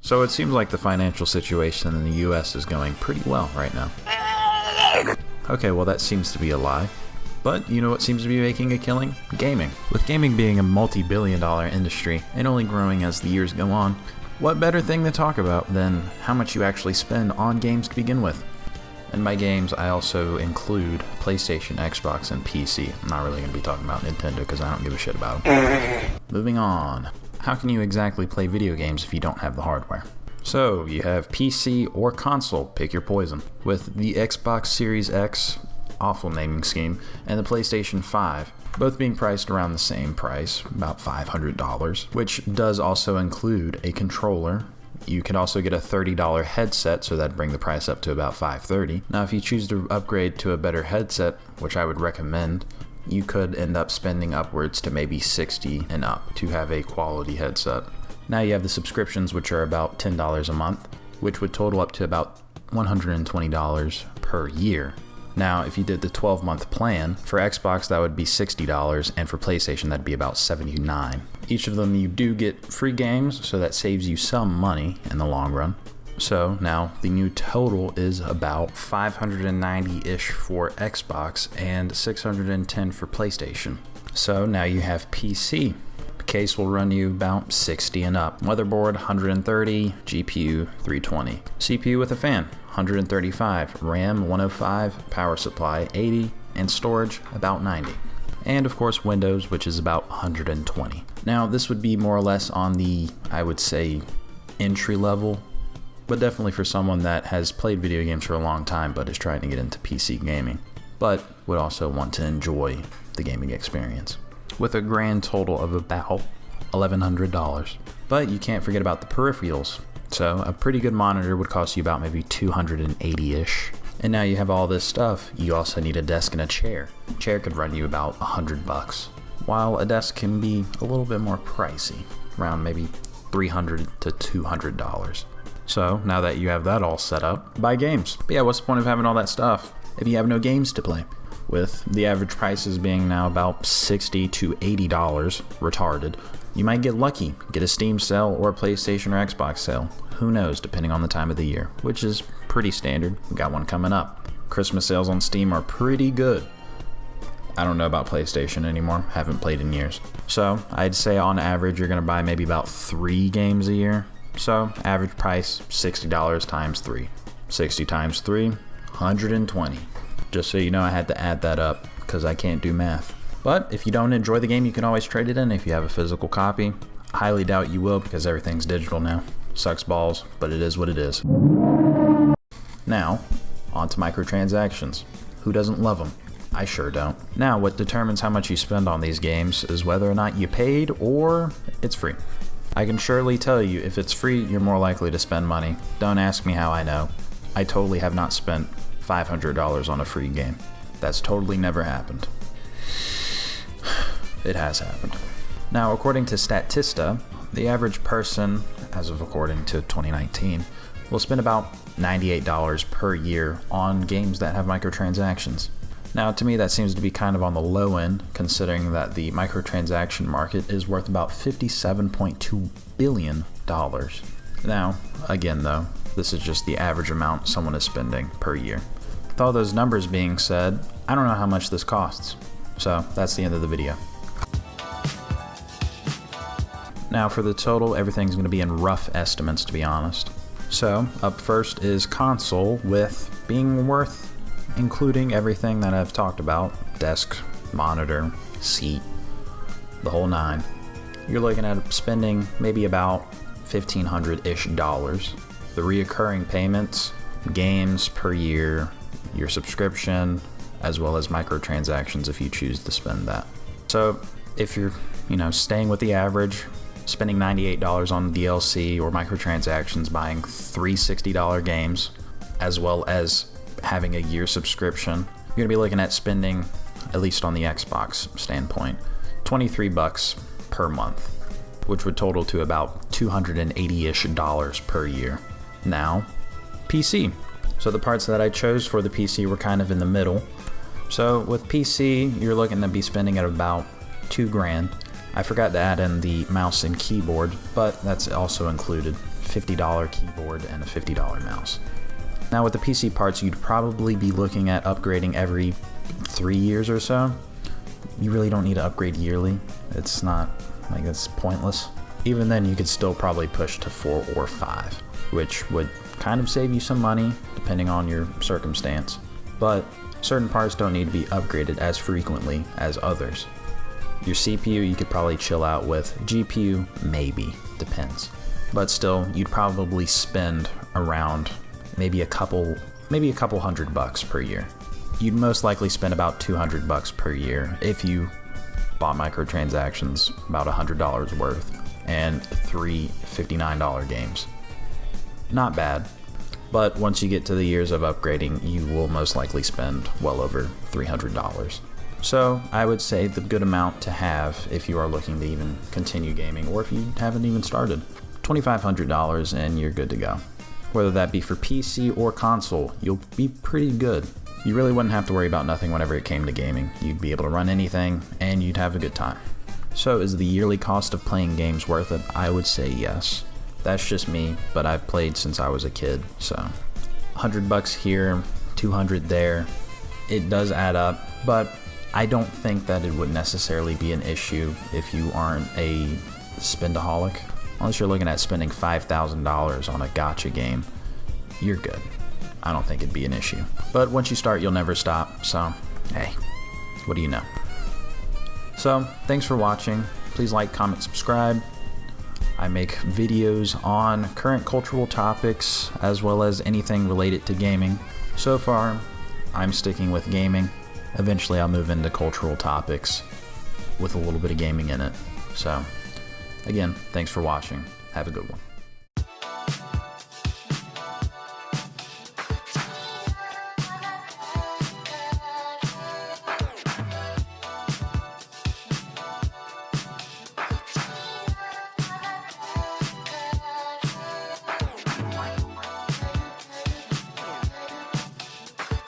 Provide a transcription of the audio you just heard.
So it seems like the financial situation in the US is going pretty well right now. Okay, well that seems to be a lie. But you know what seems to be making a killing? Gaming. With gaming being a multi-billion-dollar industry and only growing as the years go on, what better thing to talk about than how much you actually spend on games to begin with? And by games, I also include PlayStation, Xbox, and PC. I'm not really going to be talking about Nintendo because I don't give a shit about them. Moving on. How can you exactly play video games if you don't have the hardware? So, you have PC or console, pick your poison. With the Xbox Series X, awful naming scheme, and the PlayStation 5, both being priced around the same price, about $500, which does also include a controller. You could also get a $30 headset, so that'd bring the price up to about $530. Now, if you choose to upgrade to a better headset, which I would recommend, you could end up spending upwards to maybe $60 and up to have a quality headset. Now you have the subscriptions, which are about $10 a month, which would total up to about $120 per year. Now, if you did the 12-month plan, for Xbox that would be $60, and for PlayStation that'd be about $79. Each of them you do get free games, so that saves you some money in the long run. So now the new total is about $590-ish for Xbox and $610 for PlayStation. So now you have PC. The case will run you about $60 and up. Motherboard 130, GPU 320. CPU with a fan 135, RAM 105, power supply 80, and storage about 90. And of course Windows, which is about 120. Now this would be more or less on the, I would say, entry level, but definitely for someone that has played video games for a long time but is trying to get into PC gaming, but would also want to enjoy the gaming experience, with a grand total of about $1,100. But you can't forget about the peripherals. So a pretty good monitor would cost you about maybe $280-ish. And now you have all this stuff, you also need a desk and a chair. A chair could run you about $100, while a desk can be a little bit more pricey, around maybe $300 to $200. So now that you have that all set up, buy games. But yeah, what's the point of having all that stuff if you have no games to play? With the average prices being now about $60 to $80, retarded, you might get lucky, get a Steam sale or a PlayStation or Xbox sale. Who knows, depending on the time of the year, which is pretty standard. We got one coming up. Christmas sales on Steam are pretty good. I don't know about PlayStation anymore, haven't played in years. So I'd say on average you're gonna buy maybe about 3 games a year. So average price $60 times 3. 60 times 3, 120. Just so you know, I had to add that up because I can't do math. But if you don't enjoy the game, you can always trade it in if you have a physical copy. Highly doubt you will because everything's digital now. Sucks balls, but it is what it is. Now, on to microtransactions. Who doesn't love them? I sure don't. Now, what determines how much you spend on these games is whether or not you paid or it's free. I can surely tell you if it's free, you're more likely to spend money. Don't ask me how I know. I totally have not spent $500 on a free game. That's totally never happened. It has happened. Now, according to Statista, the average person, as of according to 2019, will spend about $98 per year on games that have microtransactions. Now, to me, that seems to be kind of on the low end, considering that the microtransaction market is worth about $57.2 billion. Now, again though, this is just the average amount someone is spending per year. With all those numbers being said, I don't know how much this costs. So that's the end of the video. Now for the total, everything's going to be in rough estimates, to be honest. So up first is console, with being worth including everything that I've talked about: desk, monitor, seat, the whole nine. You're looking at spending maybe about $1,500-ish. The reoccurring payments, games per year, your subscription, as well as microtransactions if you choose to spend that. So if you're, staying with the average, spending $98 on DLC or microtransactions, buying 3 $60 games, as well as having a year subscription, you're gonna be looking at spending, at least on the Xbox standpoint, $23 per month, which would total to about $280-ish per year. Now, PC. So the parts that I chose for the PC were kind of in the middle. So with PC, you're looking to be spending at about $2,000. I forgot to add in the mouse and keyboard, but that's also included. $50 keyboard and a $50 mouse. Now with the PC parts, you'd probably be looking at upgrading every 3 years or so. You really don't need to upgrade yearly. It's not, like, it's pointless. Even then, you could still probably push to 4 or 5, which would kind of save you some money depending on your circumstance. But certain parts don't need to be upgraded as frequently as others. Your CPU you could probably chill out with, GPU maybe, depends. But still, you'd probably spend around maybe a couple $100 per year. You'd most likely spend about $200 per year if you bought microtransactions, about $100 worth, and 3 $59 games. Not bad, but once you get to the years of upgrading, you will most likely spend well over $300. So I would say the good amount to have if you are looking to even continue gaming, or if you haven't even started. $2,500 and you're good to go. Whether that be for PC or console, you'll be pretty good. You really wouldn't have to worry about nothing whenever it came to gaming. You'd be able to run anything, and you'd have a good time. So is the yearly cost of playing games worth it? I would say yes. That's just me, but I've played since I was a kid, so $100 here, $200 there. It does add up, but I don't think that it would necessarily be an issue if you aren't a spendaholic. Unless you're looking at spending $5,000 on a gacha game, you're good. I don't think it'd be an issue. But once you start, you'll never stop, so hey, what do you know? So, thanks for watching. Please like, comment, subscribe. I make videos on current cultural topics as well as anything related to gaming. So far, I'm sticking with gaming. Eventually, I'll move into cultural topics with a little bit of gaming in it. So, again, thanks for watching. Have a good one.